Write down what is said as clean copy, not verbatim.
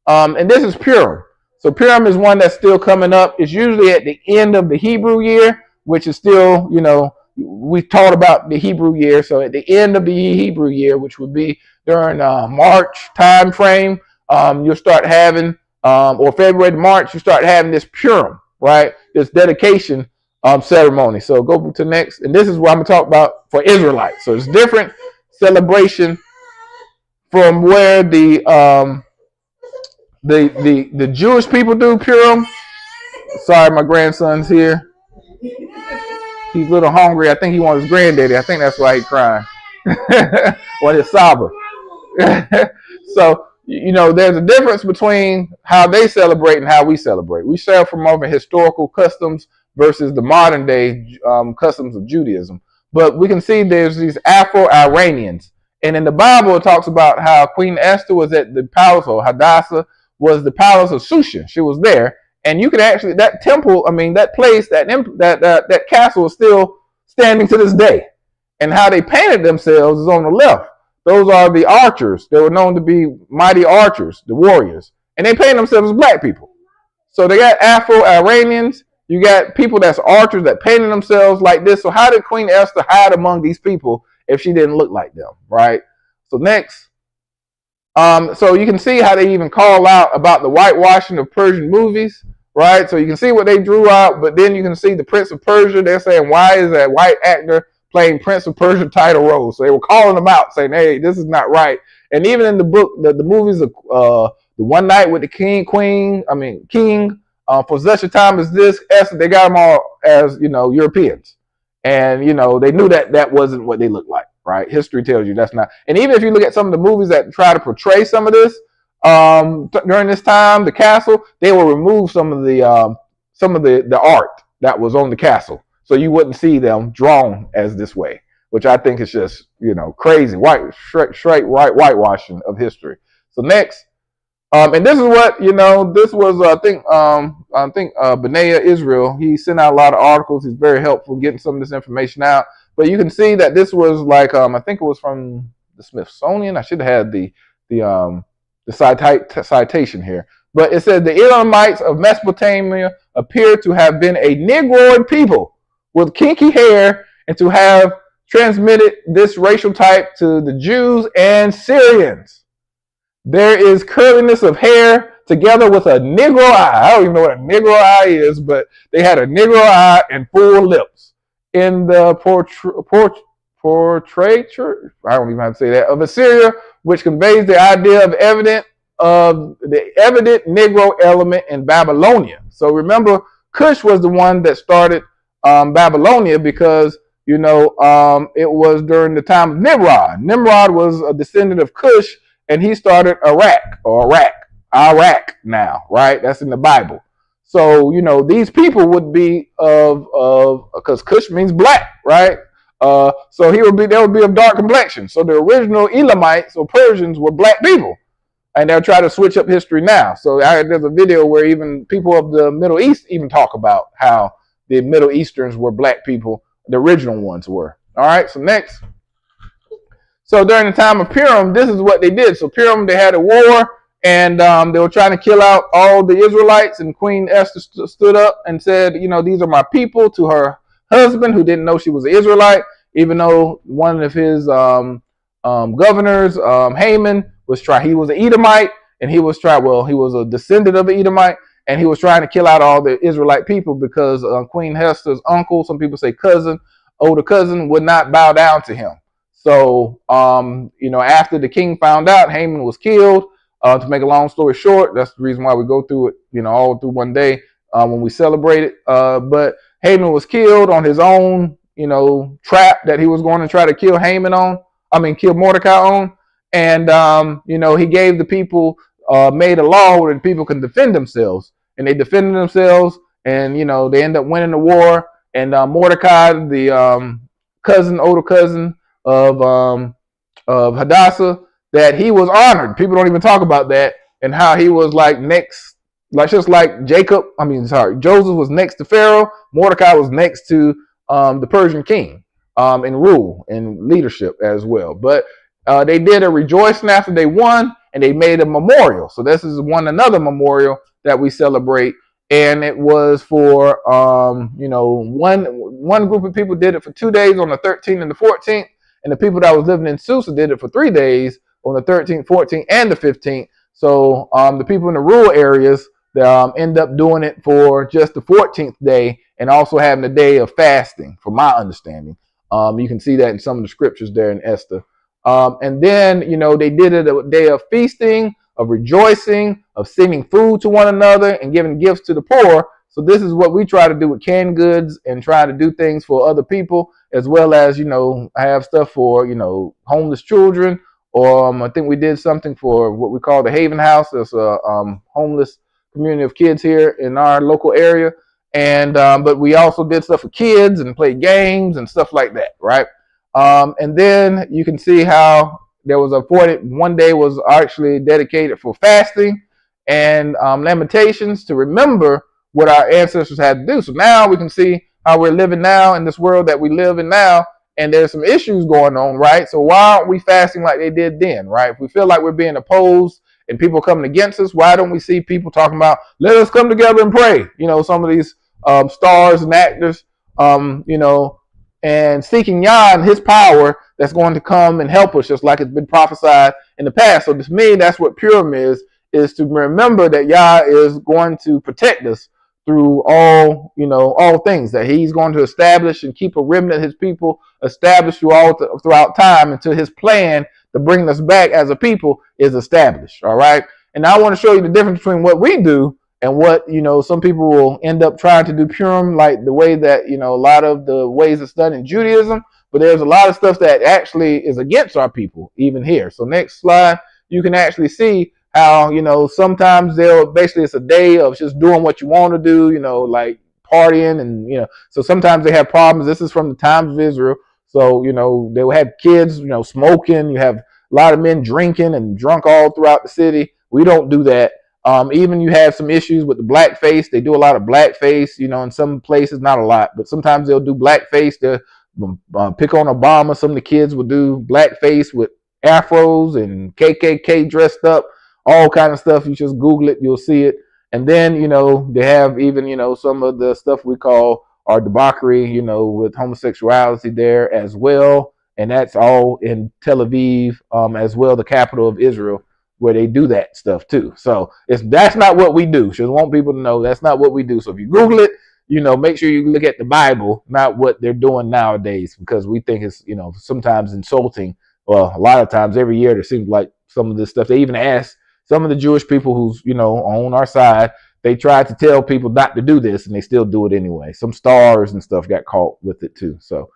And this is Purim. So Purim is one that's still coming up. It's usually at the end of the Hebrew year, which is still, we taught about the Hebrew year. So at the end of the Hebrew year, which would be during March time frame, you'll start having, or February to March, you start having this Purim, right? This dedication ceremony. So go to next. And this is what I'm going to talk about for Israelites. So it's different celebration from where the Jewish people do Purim. Sorry, my grandson's here. He's a little hungry. I think he wants his granddaddy. I think that's why he's crying. Or his Saba. So, there's a difference between how they celebrate and how we celebrate. We share from over historical customs versus the modern day customs of Judaism. But we can see there's these Afro-Iranians. And in the Bible, it talks about how Queen Esther was at the palace, or Hadassah was the palace of Shushan. She was there. And you could actually, that temple, that place, that castle is still standing to this day. And how they painted themselves is on the left. Those are the archers. They were known to be mighty archers, the warriors. And they painted themselves as black people. So they got Afro-Iranians. You got people that's archers that painted themselves like this. So how did Queen Esther hide among these people if she didn't look like them, right? So next. So you can see how they even call out about the whitewashing of Persian movies, right? So you can see what they drew out, but then you can see the Prince of Persia. They're saying, why is that white actor playing Prince of Persia title role? So they were calling them out, saying, hey, this is not right. And even in the book, the movies of the One Night with the King, for such a time as this, Esther, they got them all as, Europeans. And, they knew that wasn't what they looked like, right? History tells you that's not. And even if you look at some of the movies that try to portray some of this, during this time, the castle, they will remove some of the art that was on the castle. So you wouldn't see them drawn as this way, which I think is just, crazy, straight whitewashing of history. So next. And this is what, this was, I think Benaya Israel, he sent out a lot of articles. He's very helpful getting some of this information out. But you can see that this was like, I think it was from the Smithsonian. I should have had the citation here. But it said the Elamites of Mesopotamia appear to have been a Negroid people with kinky hair and to have transmitted this racial type to the Jews and Syrians. There is curliness of hair together with a Negro eye. I don't even know what a Negro eye is, but they had a Negro eye and full lips. In the portraiture, I don't even have to say that, of Assyria, which conveys the idea of the evident Negro element in Babylonia. So remember, Cush was the one that started Babylonia because, it was during the time of Nimrod. Nimrod was a descendant of Cush, and he started Iraq now, right? That's in the Bible. So, these people would be because Cush means black, right? So they would be of dark complexion. So the original Elamites or Persians were black people. And they'll try to switch up history now. So there's a video where even people of the Middle East even talk about how the Middle Easterns were black people. The original ones were. All right, so next. So during the time of Purim, this is what they did. So Purim, they had a war, and they were trying to kill out all the Israelites. And Queen Esther stood up and said, these are my people, to her husband, who didn't know she was an Israelite, even though one of his governors, Haman, he was an Edomite, and he was a descendant of an Edomite, and he was trying to kill out all the Israelite people because Queen Esther's uncle, some people say cousin, older cousin, would not bow down to him. So, after the king found out, Haman was killed. To make a long story short, that's the reason why we go through it, all through one day when we celebrate it. But Haman was killed on his own, trap that he was going to try to kill kill Mordecai on. And, he gave the people, made a law where the people can defend themselves. And they defended themselves, and, they end up winning the war. And Mordecai, the older cousin of Hadassah, that he was honored. People don't even talk about that, and how he was just like Joseph was next to Pharaoh. Mordecai was next to the Persian king in rule and leadership as well. But they did a rejoicing after they won, and they made a memorial. So this is another memorial that we celebrate, and it was for one group of people did it for 2 days on the 13th and the 14th, and the people that was living in Susa did it for 3 days on the 13th, 14th, and the 15th. So the people in the rural areas end up doing it for just the 14th day, and also having a day of fasting, from my understanding. You can see that in some of the scriptures there in Esther. And then, they did it a day of feasting, of rejoicing, of sending food to one another, and giving gifts to the poor. So this is what we try to do with canned goods, and try to do things for other people, as well as, have stuff for, homeless children. Or I think we did something for what we call the Haven House. There's a homeless community of kids here in our local area. And but we also did stuff for kids and played games and stuff like that, right? And then you can see how there was one day was actually dedicated for fasting and lamentations, to remember what our ancestors had to do. So now we can see how we're living now in this world that we live in now, and there's some issues going on, right? So why aren't we fasting like they did then, right? If we feel like we're being opposed and people coming against us, why don't we see people talking about, let us come together and pray? Some of these stars and actors, and seeking Yah and his power that's going to come and help us, just like it's been prophesied in the past. So to me, that's what Purim is to remember that Yah is going to protect us through all things, that he's going to establish and keep a remnant of his people established throughout time, until his plan to bring us back as a people is established. All right. And I want to show you the difference between what we do and what, some people will end up trying to do Purim, like the way that, a lot of the ways it's done in Judaism. But there's a lot of stuff that actually is against our people, even here. So next slide, you can actually see how, sometimes it's a day of just doing what you want to do, like partying, and, so sometimes they have problems. This is from the times of Israel. So, they will have kids, smoking. You have a lot of men drinking and drunk all throughout the city. We don't do that. Even you have some issues with the blackface. They do a lot of blackface, in some places, not a lot, but sometimes they'll do blackface to pick on Obama. Some of the kids will do blackface with afros and KKK dressed up, all kind of stuff. You just Google it, you'll see it. And then, they have even, some of the stuff we call our debauchery, with homosexuality there as well. And that's all in Tel Aviv, as well, the capital of Israel, where they do that stuff too. So that's not what we do. Just want people to know that's not what we do. So if you Google it, make sure you look at the Bible, not what they're doing nowadays, because we think it's, sometimes insulting. Well, a lot of times every year, there seems like some of this stuff. They even ask some of the Jewish people who's, on our side, they tried to tell people not to do this, and they still do it anyway. Some stars and stuff got caught with it too. So